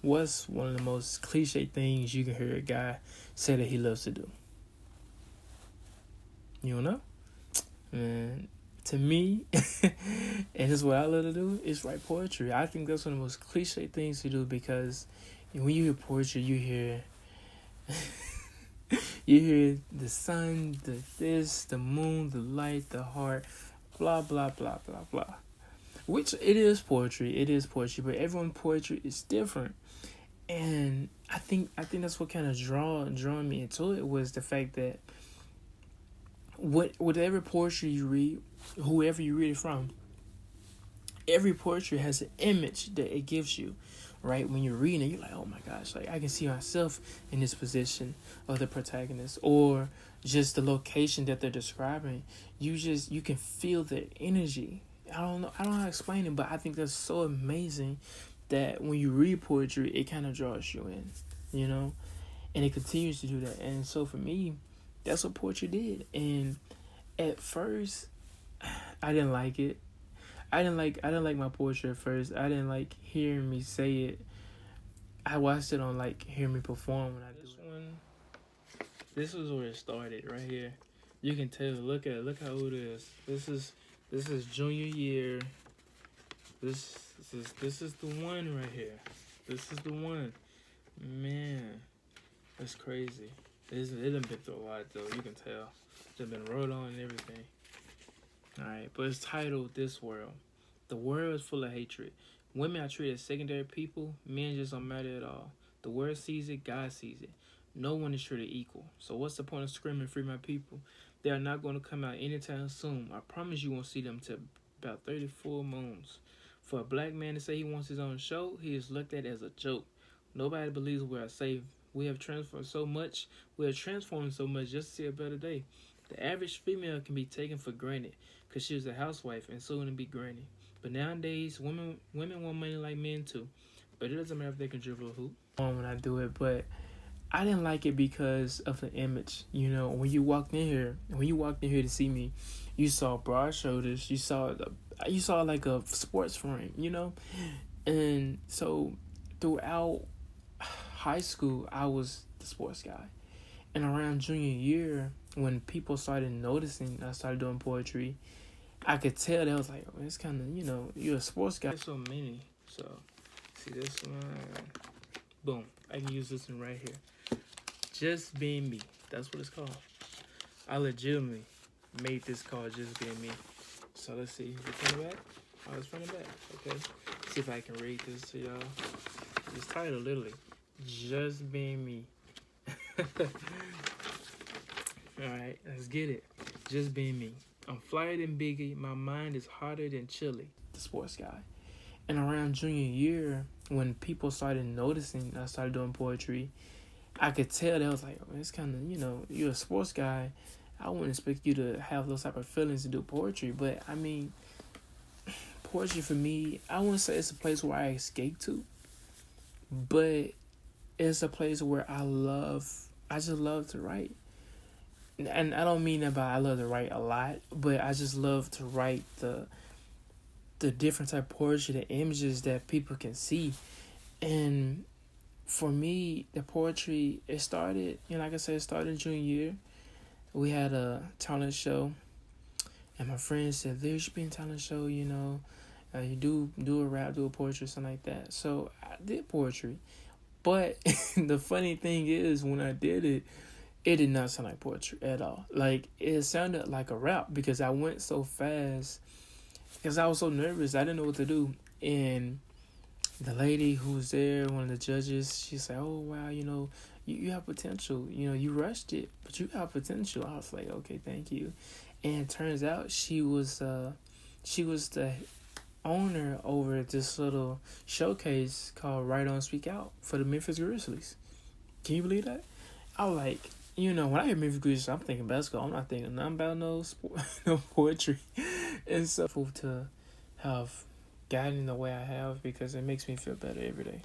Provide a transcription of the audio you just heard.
What's one of the most cliche things you can hear a guy say that he loves to do? You don't know? And to me, and this is what I love to do, is write poetry. I think that's one of the most cliche things to do because when you hear poetry, you hear the sun, the this, the moon, the light, the heart, blah blah blah blah blah. Which it is poetry. It is poetry, but everyone's poetry is different. And I think that's what kind of drawn me into it was the fact that whatever poetry you read, whoever you read it from, every poetry has an image that it gives you, right? When you're reading it, you're like, oh my gosh, like I can see myself in this position of the protagonist, or just the location that they're describing. You can feel the energy. I don't know how to explain it, but I think that's so amazing that when you read poetry, it kind of draws you in, you know, and it continues to do that. And so for me, that's what poetry did. And at first, I didn't like it. I didn't like my poetry at first. I didn't like hearing me say it. I watched it on like hear me perform when I do it. This was where it started right here. You can tell. Look how old it is. This is junior year. This is the one right here. This is the one. Man, that's crazy. It done been through a lot though. You can tell. It's been wrote on and everything. Alright, but it's titled This World. The world is full of hatred. Women are treated as secondary people. Men just don't matter at all. The world sees it, God sees it. No one is treated equal. So what's the point of screaming free my people? They are not going to come out anytime soon. I promise you won't see them till about 34 moons. For a black man to say he wants his own show, he is looked at as a joke. Nobody believes we are safe. We have transformed so much. We are transforming so much just to see a better day. The average female can be taken for granted because she was a housewife and soon to be granny. But nowadays, women want money like men too. But it doesn't matter if they can dribble a hoop. When I do it, but I didn't like it because of the image. You know, when you walked in here to see me, you saw broad shoulders. You saw like a sports frame. You know, and so throughout high school, I was the sports guy. And around junior year, when people started noticing I started doing poetry, I could tell that was like, oh, it's kind of, you're a sports guy. There's so many. So, see this one. Boom. I can use this one right here. Just Being Me. That's what it's called. I legitimately made this called Just Being Me. So, let's see. Is it from the back? Oh, it's from the back. Okay. See if I can read this to y'all. It's titled literally, Just Being Me. Alright, let's get it. Just Being Me. I'm flyer than Biggie. My mind is hotter than chili. The sports guy. And around junior year, when people started noticing I started doing poetry, I could tell that was like, oh, it's kind of, you're a sports guy. I wouldn't expect you to have those type of feelings to do poetry. But, I mean, poetry for me, I wouldn't say it's a place where I escape to. But it's a place where I just love to write. And I don't mean that by I love to write a lot, but I just love to write the different type of poetry, the images that people can see. And for me, the poetry, it started, like I said, it started in junior year. We had a talent show, and my friend said, there should be a talent show, you do a rap, do a poetry, something like that. So I did poetry. But the funny thing is, when I did it, it did not sound like poetry at all. Like, it sounded like a rap because I went so fast. Because I was so nervous. I didn't know what to do. And the lady who was there, one of the judges, she said, oh, wow, you have potential. You rushed it, but you have potential. I was like, okay, thank you. And it turns out she was the owner over this little showcase called Right On Speak Out for the Memphis Grizzlies. Can you believe that? I was like, when I hear Memphis Grizzlies, I'm thinking basketball. I'm not thinking nothing about no sport, no poetry. And so to have gotten the way I have because it makes me feel better every day.